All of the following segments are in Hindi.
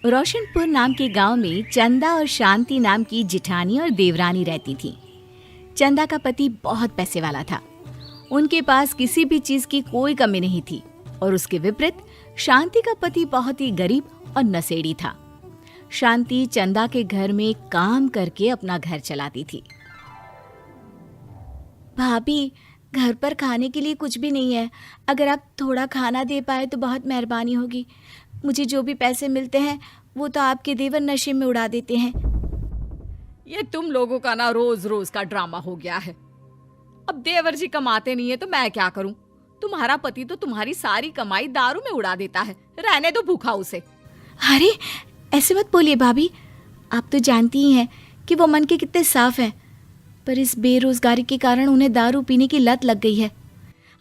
रोशनपुर नाम के गांव में चंदा और शांति नाम की जिठानी और देवरानी रहती थी। चंदा का पति बहुत पैसे वाला था। उनके पास किसी भी चीज की कोई कमी नहीं थी और उसके विपरीत शांति का पति बहुत ही गरीब और नशेड़ी था। शांति चंदा के घर में काम करके अपना घर चलाती थी। भाभी, घर पर खाने के लिए कुछ भी नहीं है। अगर आप थोड़ा खाना दे पाए तो बहुत मेहरबानी होगी। मुझे जो भी पैसे मिलते हैं वो तो आपके देवर नशे में उड़ा देते हैं। ये तुम लोगों का ना रोज रोज का ड्रामा हो गया है। अब देवर जी कमाते नहीं है तो मैं क्या करूं? तुम्हारा पति तो तुम्हारी सारी कमाई दारू में उड़ा देता है। रहने दो भूखा उसे। अरे ऐसे मत बोलिए भाभी, आप तो जानती ही हैं कि वो मन के कितने साफ हैं, पर इस बेरोजगारी के कारण उन्हें दारू पीने की लत लग गई है।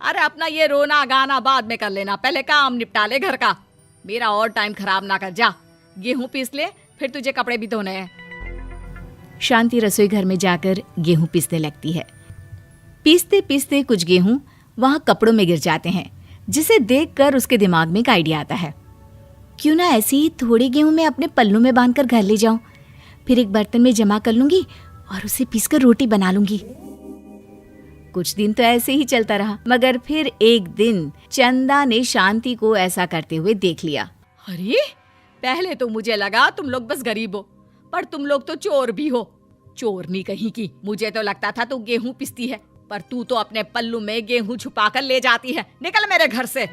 अरे अपना ये रोना गाना बाद में कर लेना, पहले काम निपटा ले घर का। मेरा और टाइम खराब ना कर। जा गेहूं पीस ले, फिर तुझे कपड़े भी धोने हैं। शांति रसोई घर में जाकर गेहूं पीसने लगती है। पीसते पीसते कुछ गेहूं वहां कपड़ों में गिर जाते हैं, जिसे देखकर उसके दिमाग में एक आइडिया आता है। क्यों ना ऐसे ही थोड़े गेहूं मैं अपने पल्लू में बांधकर घर ले जाऊं, फिर एक बर्तन में जमा कर लूंगी और उसे पीसकर रोटी बना लूंगी। कुछ दिन तो ऐसे ही चलता रहा, मगर फिर एक दिन चंदा ने शांति को ऐसा करते हुए देख लिया। अरे पहले तो मुझे लगा तुम लोग बस गरीब हो, पर तुम लोग तो चोर भी हो। चोरनी कहीं की। मुझे तो लगता था तू गेहूं पिसती है, पर तू तो अपने पल्लू में गेहूं छुपाकर ले जाती है। निकल मेरे घर से।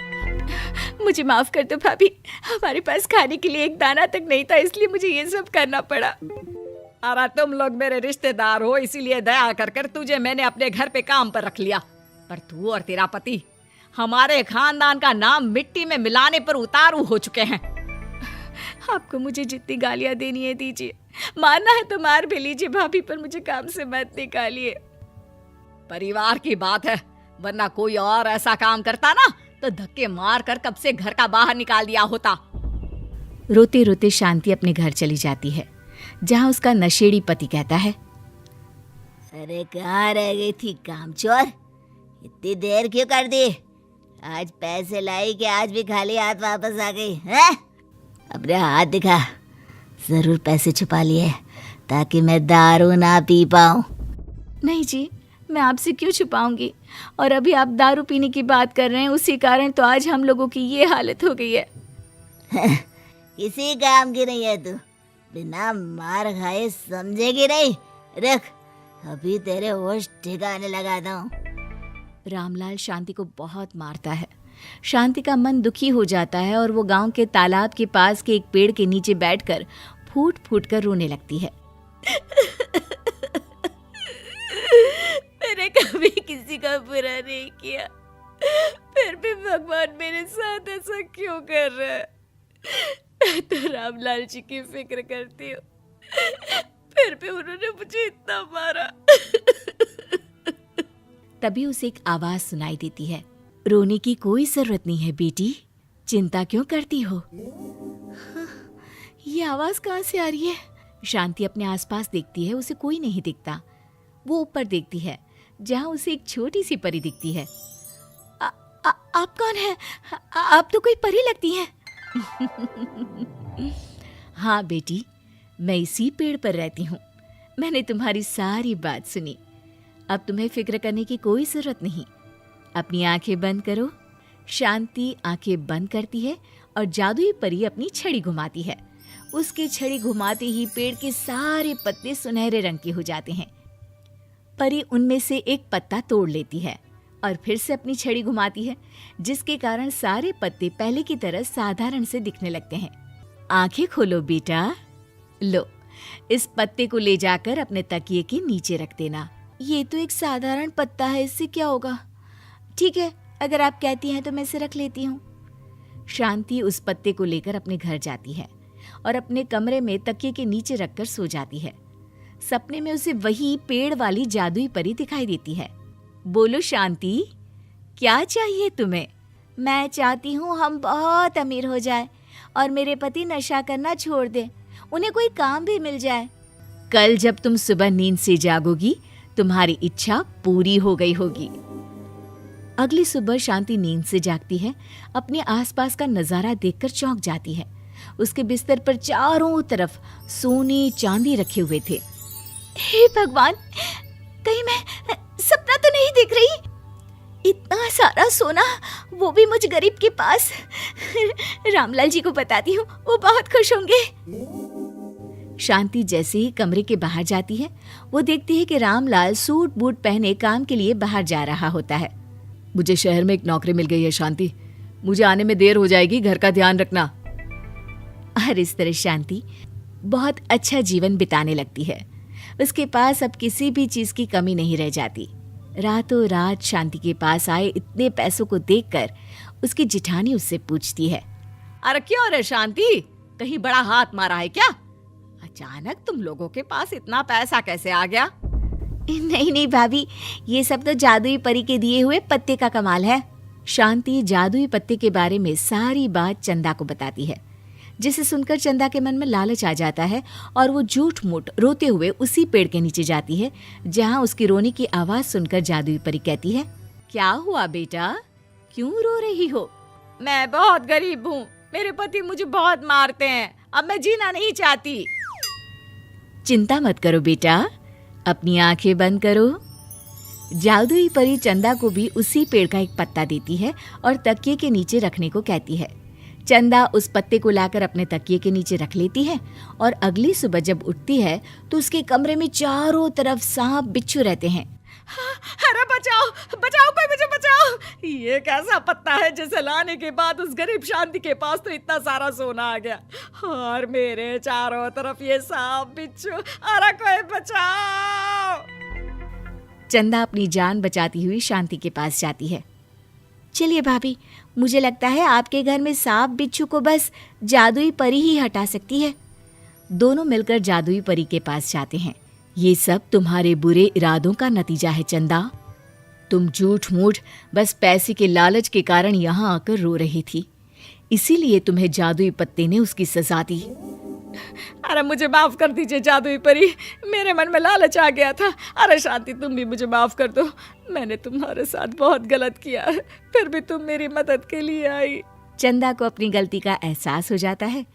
मुझे माफ कर दो भाभी, हमारे पास खाने के लिए एक दाना तक नहीं था, इसलिए मुझे ये सब करना पड़ा। अरे तुम लोग मेरे रिश्तेदार हो, इसीलिए दया कर कर तुझे मैंने अपने घर पे काम पर रख लिया, पर तू और तेरा पति हमारे खानदान का नाम मिट्टी में मिलाने पर उतारू हो चुके हैं। आपको मुझे जितनी गालियां देनी है दीजिए, मारना है तो मार भी लीजिए भाभी, पर मुझे काम से मत निकालिए। परिवार की बात है, वरना कोई और ऐसा काम करता ना तो धक्के मार कर कब से घर का बाहर निकाल दिया होता। रोते रोते शांति अपने घर चली जाती है, जहाँ उसका नशेड़ी पति कहता है, अरे कहाँ रह गई थी कामचोर? इतनी देर क्यों कर दी? आज पैसे लाई कि आज भी खाली हाथ वापस आ गई है? अपने हाथ दिखा। जरूर पैसे छुपा लिए ताकि मैं दारू ना पी पाऊं। नहीं जी, मैं आपसे क्यों छुपाऊंगी, और अभी आप दारू पीने की बात कर रहे हैं, उसी कारण तो आज हम लोगों की ये हालत हो गई है। किसी काम की नहीं है तू, बिना मार खाए समझेगी नहीं। रख, अभी तेरे होश ठिकाने लगाता हूँ। रामलाल शांति को बहुत मारता है। शांति का मन दुखी हो जाता है और वो गांव के तालाब के पास के एक पेड़ के नीचे बैठकर फूट फूट कर रोने लगती है। मैंने कभी किसी का बुरा नहीं किया, फिर भी भगवान मेरे साथ ऐसा क्यों कर रहा है? मैं तो रामलाल जी की फिक्र करती हूँ, फिर भी उन्होंने मुझे इतना मारा। तभी उसे एक आवाज सुनाई देती है, रोने की कोई जरूरत नहीं है बेटी, चिंता क्यों करती हो? ये आवाज कहाँ से आ रही है? शांति अपने आसपास देखती है, उसे कोई नहीं दिखता। वो ऊपर देखती है, जहाँ उसे एक छोटी सी परी दिखती है। आप कौन है? आप तो कोई परी लगती हैं। हाँ बेटी, मैं इसी पेड़ पर रहती हूँ। मैंने तुम्हारी सारी बात सुनी, अब तुम्हें फिक्र करने की कोई जरूरत नहीं। अपनी आंखें बंद करो। शांति आंखें बंद करती है और जादुई परी अपनी छड़ी घुमाती है। उसकी छड़ी घुमाते ही पेड़ के सारे पत्ते सुनहरे रंग के हो जाते हैं। परी उनमें से एक पत्ता तोड़ लेती है और फिर से अपनी छड़ी घुमाती है, जिसके कारण सारे पत्ते पहले की तरह साधारण से दिखने लगते हैं। आंखें खोलो बेटा। लो, इस पत्ते को ले जाकर अपने तकिए के नीचे रख देना। ये तो एक साधारण पत्ता है, इससे क्या होगा? ठीक है, अगर आप कहती हैं तो मैं इसे रख लेती हूँ। शांति उस पत्ते को लेकर अपने घर जाती है और अपने कमरे में तकिए के नीचे रखकर सो जाती है। सपने में उसे वही पेड़ वाली जादुई परी दिखाई देती है। बोलो शांति, क्या चाहिए तुम्हें? मैं चाहती हूँ हम बहुत अमीर हो जाए और मेरे पति नशा करना छोड़ दे, उन्हें कोई काम भी मिल जाए। कल जब तुम सुबह नींद से जागोगी, तुम्हारी इच्छा पूरी हो गई होगी। अगली सुबह शांति नींद से जागती है, अपने आसपास का नजारा देखकर चौंक जाती है। उसके बिस्तर पर चारों तरफ सोने चांदी रखे हुए थे। हे भगवान, कहीं मैं सपना तो नहीं देख रही? इतना सारा सोना, वो भी मुझ गरीब के पास। रामलाल जी को बताती हूँ, वो बहुत खुश होंगे। शांति जैसे ही कमरे के बाहर जाती है, वो देखती है कि रामलाल सूट बूट पहने काम के लिए बाहर जा रहा होता है। मुझे शहर में एक नौकरी मिल गई है शांति, मुझे आने में देर हो जाएगी, घर का ध्यान रखना। और इस तरह शांति बहुत अच्छा जीवन बिताने लगती है। उसके पास अब किसी भी चीज की कमी नहीं रह जाती। रातों रात शांति के पास आए इतने पैसों को देखकर उसकी जिठानी उससे पूछती है, अरे क्यों रे शांति, कहीं बड़ा हाथ मारा है क्या? अचानक तुम लोगों के पास इतना पैसा कैसे आ गया? नहीं नहीं भाभी, ये सब तो जादुई परी के दिए हुए पत्ते का कमाल है। शांति जादुई पत्ते के बारे में सारी बात चंदा को बताती है, जिसे सुनकर चंदा के मन में लालच आ जाता है और वो झूठ मूठ रोते हुए उसी पेड़ के नीचे जाती है जहाँ उसकी रोने की आवाज सुनकर जादुई परी कहती है, क्या हुआ बेटा, क्यों रो रही हो? मैं बहुत गरीब हूँ, मेरे पति मुझे बहुत मारते हैं, अब मैं जीना नहीं चाहती। चिंता मत करो बेटा, अपनी आंखें बंद करो। जादुई परी चंदा को भी उसी पेड़ का एक पत्ता देती है और तकिए के नीचे रखने को कहती है। चंदा उस पत्ते को लाकर अपने तकिए के नीचे रख लेती है और अगली सुबह जब उठती है तो उसके कमरे में चारों तरफ सांप बिच्छू रहते हैं। अरे बचाओ बचाओ, कोई मुझे बचाओ, ये कैसा पत्ता है जिसे लाने के बाद उस गरीब शांति के पास तो इतना सारा सोना आ गया, और मेरे चारों तरफ ये सांप बिच्छू, अरे कोई बचाओ। चंदा अपनी जान बचाती हुई शांति के पास जाती है। चलिए भाभी, मुझे लगता है आपके घर में सांप बिच्छू को बस जादुई परी ही हटा सकती है। दोनों मिलकर जादुई परी के पास जाते हैं। ये सब तुम्हारे बुरे इरादों का नतीजा है चंदा। तुम झूठ मूठ बस पैसे के लालच के कारण यहाँ आकर रो रही थी, इसीलिए तुम्हें जादुई पत्ते ने उसकी सजा दी। अरे मुझे माफ कर दीजिए जादुई परी, मेरे मन में लालच आ गया था। अरे शांति, तुम भी मुझे माफ कर दो, मैंने तुम्हारे साथ बहुत गलत किया है, फिर भी तुम मेरी मदद के लिए आई। चंदा को अपनी गलती का एहसास हो जाता है,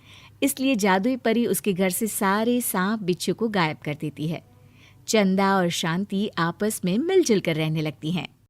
इसलिए जादुई परी उसके घर से सारे सांप बिच्छू को गायब कर देती है। चंदा और शांति आपस में मिलजुल कर रहने लगती हैं।